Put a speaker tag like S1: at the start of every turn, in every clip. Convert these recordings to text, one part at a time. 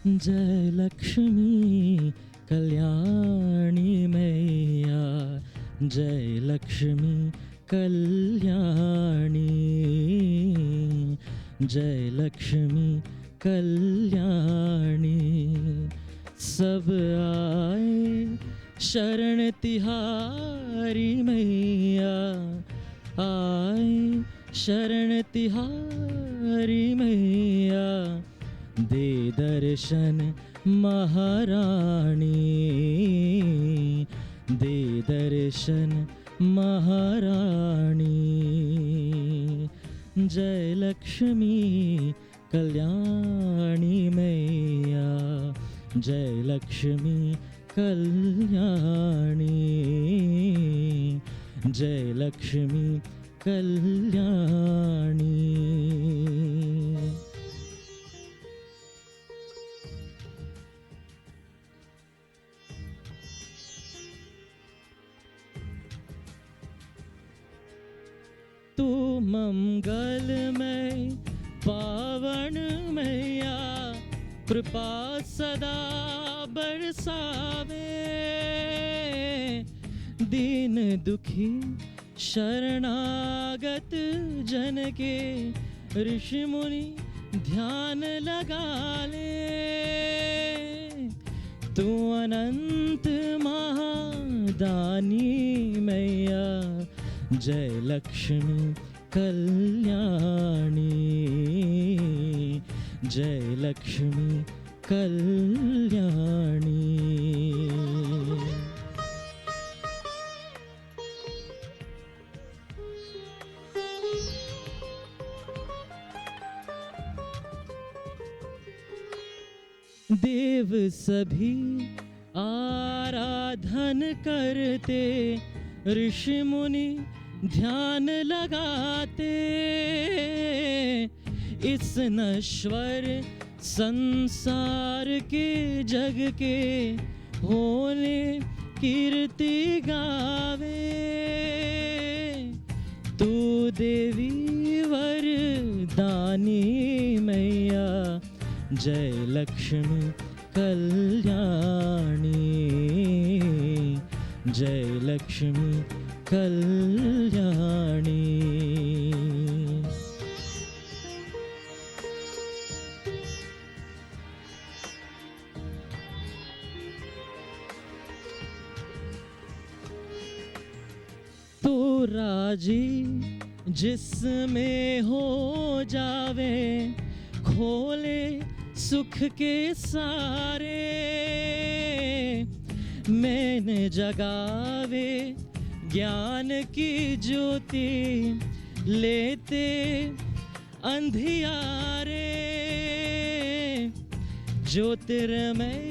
S1: जय लक्ष्मी कल्याणी मैया, जय लक्ष्मी कल्याणी, जय लक्ष्मी कल्याणी। सब आए शरण तिहारी मैया, आए शरण तिहारी मैया, दे दर्शन महारानी, दे दर्शन महारानी। जय लक्ष्मी कल्याणी मैया, जय लक्ष्मी कल्याणी, जय लक्ष्मी कल्याणी। तू मंगलमय पावन मैया, कृपा सदा बरसावे, दीन दुखी शरणागत जन के ऋषि मुनि ध्यान लगा ले। तू अनंत महादानी मैया, जय लक्ष्मी कल्याणी, जय लक्ष्मी कल्याणी। देव सभी आराधन करते, ऋषि मुनि ध्यान लगाते, इस नश्वर संसार के जग के होने कीर्ति गावे। तू देवी वरदानी मैया, जय लक्ष्मी कल्याणी, जय लक्ष्मी कल्याणी। तो राजी जिसमें हो जावे, खोले सुख के सारे, मैंने जगावे ज्ञान की ज्योति, लेते अंधियारे, ज्योतिर्मय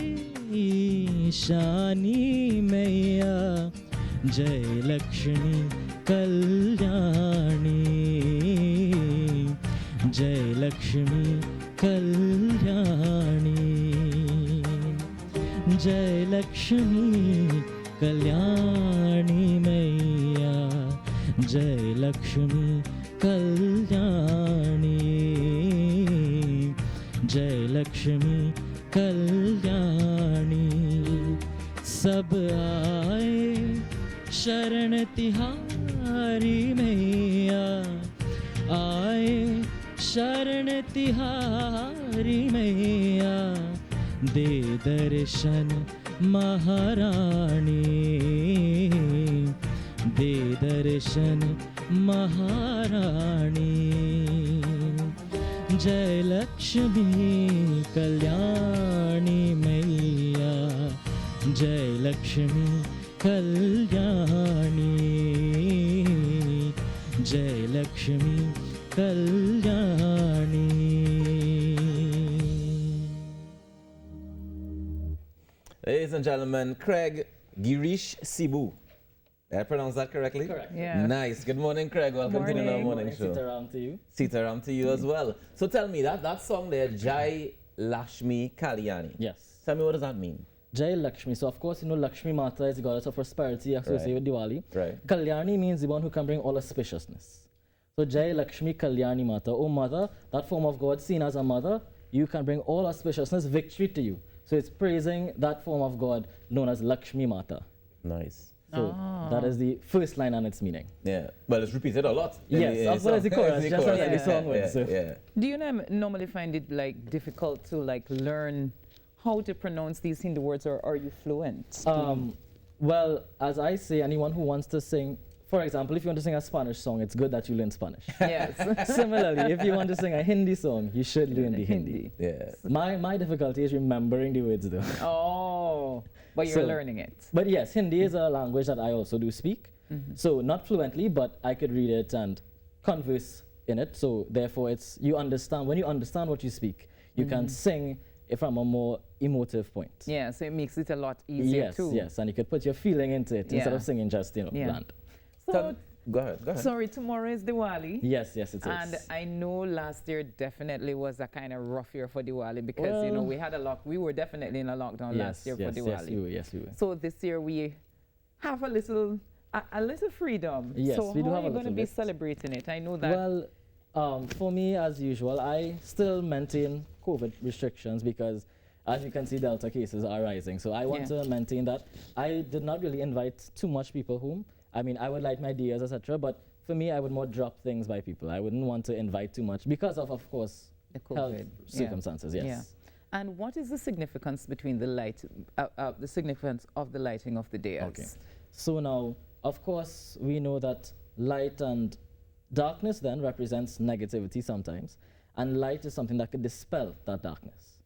S1: ईशानी मैया, जय लक्ष्मी कल्याणी, जय लक्ष्मी कल्याणी, जय लक्ष्मी कल्याणी मैया, जय लक्ष्मी कल्याणी, जय लक्ष्मी कल्याणी। सब आए शरण तिहारी मैया, आए शरण तिहारी मैया, दे दर्शन महारानी, दे दर्शन महारानी। जय लक्ष्मी कल्याणी मैया, जय लक्ष्मी कल्याणी, जय Lakshmi Kalyani.
S2: Ladies and gentlemen, Craig Gireesh Siboo. Did I pronounce that correctly?
S1: Correct.
S3: Yeah.
S2: Nice. Good morning, Craig. Welcome to the morning show.
S1: Sitaram to you.
S2: Sitaram to you as well. So tell me, that song there, Jai Lakshmi Kalyani.
S1: Yes.
S2: Tell me, what does that mean?
S1: Jai Lakshmi. So of course, you know, Lakshmi Mata is the goddess of prosperity associated with Diwali.
S2: Right.
S1: Kalyani means the one who can bring all auspiciousness. So Jai Lakshmi Kalyani Mata. Oh mother, that form of God seen as a mother, you can bring all auspiciousness, victory to you. So it's praising that form of God known as Lakshmi Mata.
S2: Nice.
S1: So that is the first line and its meaning.
S2: Yeah, but it's repeated a lot.
S1: Yes, as well as the chorus, just as the song went. So.
S3: Do you normally find it like difficult to like learn how to pronounce these Hindu words, or are you fluent?
S1: Well, as I say, anyone who wants to sing, for example, if you want to sing a Spanish song, it's good that you learn Spanish.
S3: Yes.
S1: Similarly, if you want to sing a Hindi song, you should learn the Hindi.
S2: Yeah.
S1: My difficulty is remembering the words though.
S3: Oh, but you're learning it.
S1: But yes, Hindi is a language that I also do speak. So not fluently, but I could read it and converse in it. So therefore, it's you understand. When you understand what you speak, you can sing it from a more emotive point.
S3: Yeah, so it makes it a lot easier
S1: Yes,
S3: too.
S1: yes, and you could put your feeling into it instead of singing just bland.
S3: So,
S2: Go ahead.
S3: sorry, tomorrow is Diwali.
S1: Yes, it is.
S3: And I know last year definitely was a kind of rough year for Diwali because we had we were definitely in a lockdown last year for Diwali.
S1: Yes, we were.
S3: So this year we have a little freedom.
S1: Yes,
S3: so
S1: we do
S3: how
S1: have
S3: are
S1: a
S3: you going to
S1: little
S3: be
S1: bit.
S3: celebrating it? I know that.
S1: Well, for me, as usual, I still maintain COVID restrictions because, as you can see, Delta cases are rising. So I want to maintain that. I did not really invite too much people home. I mean, I would light my diyas, etc. But for me, I would more drop things by people. I wouldn't want to invite too much because of course,
S3: The
S1: health
S3: COVID.
S1: circumstances. Yes.
S3: Yeah. And what is the significance between the significance of the lighting of the diyas?
S1: Okay. So now, of course, we know that light and darkness then represents negativity sometimes, and light is something that could dispel that darkness.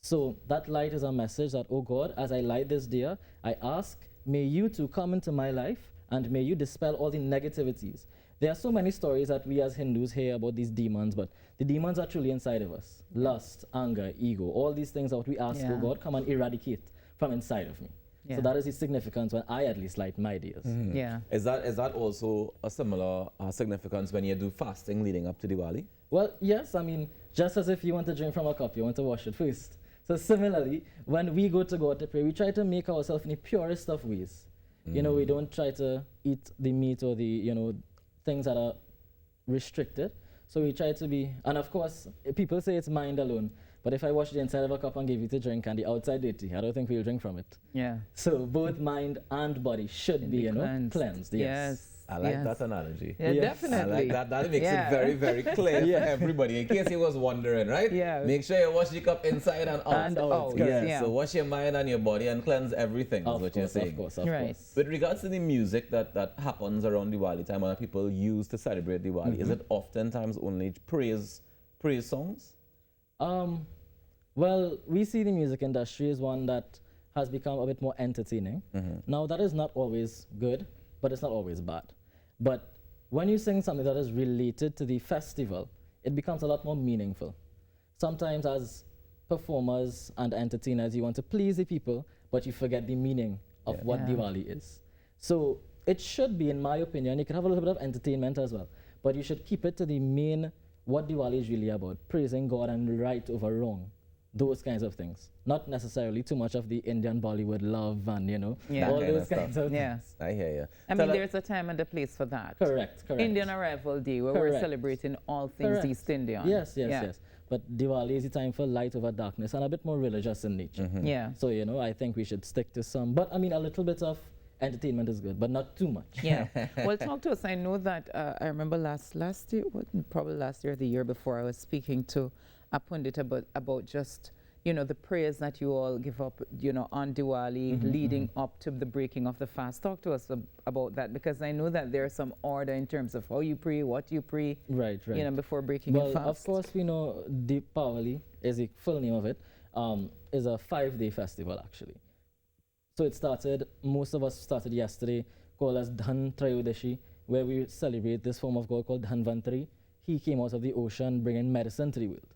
S1: So that light is a message that, oh God, as I light this diya, I ask, may you too come into my life and may you dispel all the negativities. There are so many stories that we as Hindus hear about these demons, but the demons are truly inside of us. Lust, anger, ego, all these things are what we ask, oh God, come and eradicate from inside of me. So that is the significance when I at least light my diyas.
S3: Yeah.
S2: Is that also a similar significance when you do fasting leading up to Diwali?
S1: Well, yes, I mean, just as if you want to drink from a cup, you want to wash it first. So similarly, when we go to God to pray, we try to make ourselves in the purest of ways. You know, we don't try to eat the meat or the, things that are restricted. So we try to be, and of course, people say it's mind alone. But if I wash the inside of a cup and give you to drink and the outside dirty, I don't think we'll drink from it.
S3: Yeah.
S1: So both mind and body should be, cleansed. Yes.
S2: I like that analogy.
S3: Yeah, definitely.
S2: I like that. That makes it very, very clear for everybody. In case you was wondering, right?
S3: Yeah.
S2: Make sure you wash your cup inside and out.
S1: And out.
S2: Yeah. So wash your mind and your body and cleanse everything. Is what you're saying.
S1: Of course.
S2: With regards to the music that happens around Diwali time and people use to celebrate Diwali, is it oftentimes only praise songs?
S1: Well, we see the music industry as one that has become a bit more entertaining. Now, that is not always good, but it's not always bad. But when you sing something that is related to the festival, it becomes a lot more meaningful. Sometimes as performers and entertainers, you want to please the people, but you forget the meaning of what Diwali is. So it should be, in my opinion, you can have a little bit of entertainment as well, but you should keep it to the main, what Diwali is really about, praising God and right over wrong. Those kinds of things. Not necessarily too much of the Indian Bollywood love and, all those kinds of things.
S2: I hear you.
S3: I mean, there's a time and a place for that.
S1: Correct.
S3: Indian Arrival Day, where we're celebrating all things East Indian.
S1: Yes. But Diwali is the time for light over darkness and a bit more religious in nature.
S3: Yeah.
S1: So, I think we should stick to some. But, I mean, a little bit of entertainment is good, but not too much.
S3: Yeah. Well, talk to us. I know that I remember last year, probably last year or the year before, I was speaking to a pundit about just, the prayers that you all give up, on Diwali, leading up to the breaking of the fast. Talk to us about that, because I know that there's some order in terms of how you pray, what you pray,
S1: right.
S3: Before breaking a fast.
S1: Well, of course, we know Divali is the full name of it, is a 5-day festival, actually. So it started, most of us started yesterday, called as Dhan Trayodashi, where we celebrate this form of God called Dhanvantari. He came out of the ocean bringing medicine to the world.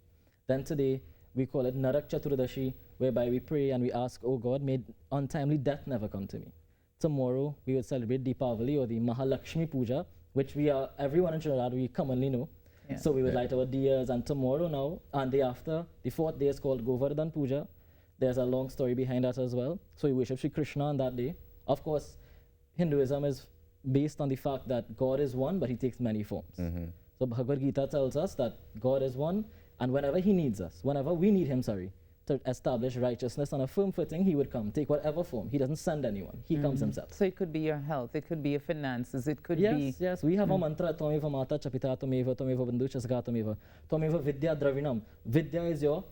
S1: Then today, we call it Narak Chaturdashi, whereby we pray and we ask, oh God, may untimely death never come to me. Tomorrow, we will celebrate Deepavali, or the Mahalakshmi Puja, which everyone in Trinidad, we commonly know. Yeah. So we would light our diyas, and tomorrow now, and day after, the 4th day is called Govardhan Puja. There's a long story behind that as well. So we worship Sri Krishna on that day. Of course, Hinduism is based on the fact that God is one, but he takes many forms. So Bhagavad Gita tells us that God is one, And whenever he needs us, whenever we need him, sorry, to establish righteousness on a firm footing, he would come, take whatever form. He doesn't send anyone. He comes himself.
S3: So it could be your health, it could be your finances, it could
S1: Yes,
S3: be...
S1: yes. We have a mantra, Tvameva Mata Chapita Tvameva Bandhu Chasga Tvameva Vidya Dravinam. Vidya is your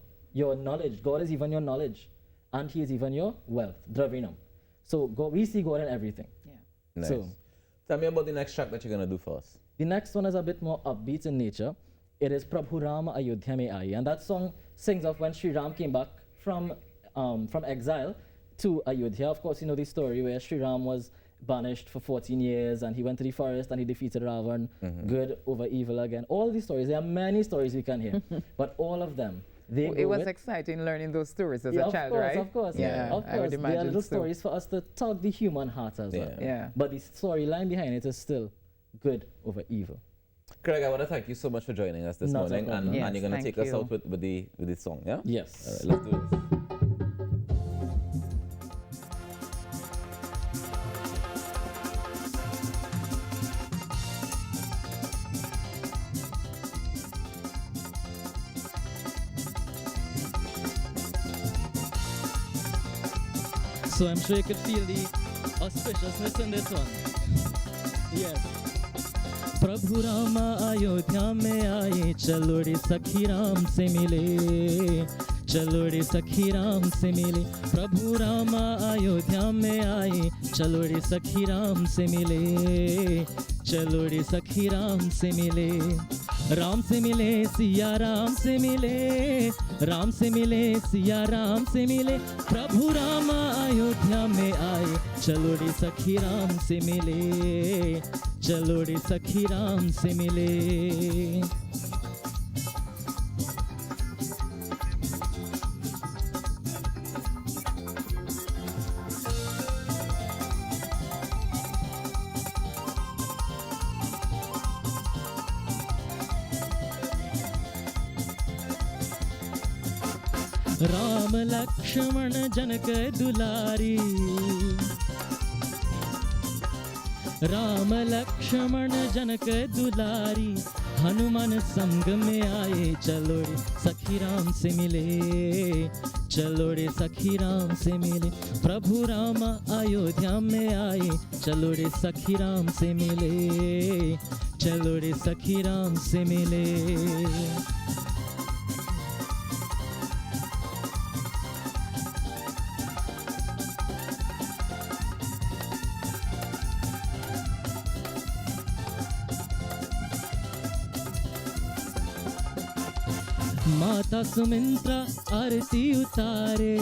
S1: knowledge. God is even your knowledge. And he is even your wealth, Dravinam. So we see God in everything.
S3: Yeah.
S2: Nice.
S1: So
S2: Tell me about the next track that you're going to do for us.
S1: the next one is a bit more upbeat in nature. It is Prabhu Ram Ayodhya Mein Aaye. And that song sings of when Sri Ram came back from exile to Ayodhya. Of course, you know the story where Sri Ram was banished for 14 years and he went to the forest and he defeated Ravan, good over evil again. All these stories, there are many stories we can hear, but all of them, they
S3: It was exciting learning those stories as a child, right?
S1: Of course,
S3: Yeah,
S1: of
S3: I would
S1: course. They are
S3: imagine
S1: little
S3: so.
S1: stories for us to tug the human heart as well.
S3: Yeah.
S1: But the storyline behind it is still good over evil.
S2: Craig, I want to thank you so much for joining us this
S1: Not a
S2: morning,
S1: problem.
S2: and
S3: Yes,
S2: you're going to
S3: thank
S2: take us
S3: you.
S2: out with the song, yeah?
S1: Yes.
S2: All right, let's do this.
S1: So I'm sure you could feel the auspiciousness in this one. Yes. प्रभु राम अयोध्या में आए चलो रे सखी राम से मिले चलो रे सखी राम से मिले प्रभु राम अयोध्या में आए चलो रे सखी राम से मिले चलो रे सखी राम से मिले राम से मिले सिया राम से मिले राम से मिले सिया राम से मिले प्रभु राम अयोध्या में आए चलो रे सखी राम से मिले चलो रे सखी राम से मिले राम लक्ष्मण जनक दुलारी राम लक्ष्मण जनक दुलारी हनुमान संग में आए चलो रे सखी राम से मिले चलो रे सखी राम से मिले प्रभु राम अयोध्या में आए चलो रे सखी राम से मिले चलो रे सखी राम से मिले माता सुमित्रा आरती उतारे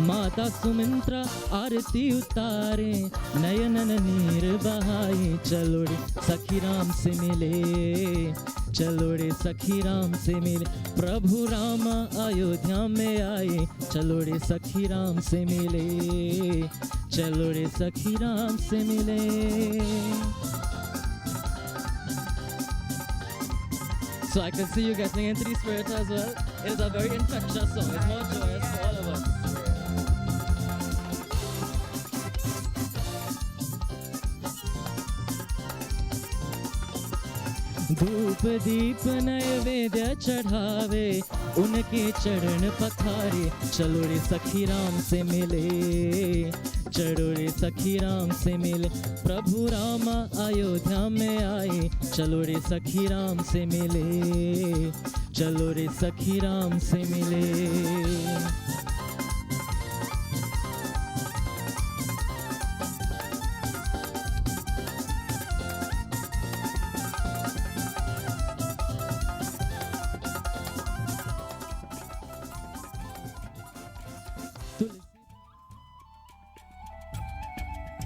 S1: माता सुमित्रा आरती उतारे नयनन नीर बहाए चलो रे सखी राम से मिले चलो रे सखी राम से मिले प्रभु राम अयोध्या में आए चलो रे सखी राम से मिले चलो रे सखी राम से मिले So I can see you getting into the spirit as well. It is a very infectious song. It's more joyous for all of us. धूप दीप नैवेद्य चढ़ावे उनके चरण पखारे चलो रे सखी राम से मिले चलो रे सखी राम से मिले प्रभु राम अयोध्या में आए चलो रे सखी राम से मिले चलो रे सखी राम से मिले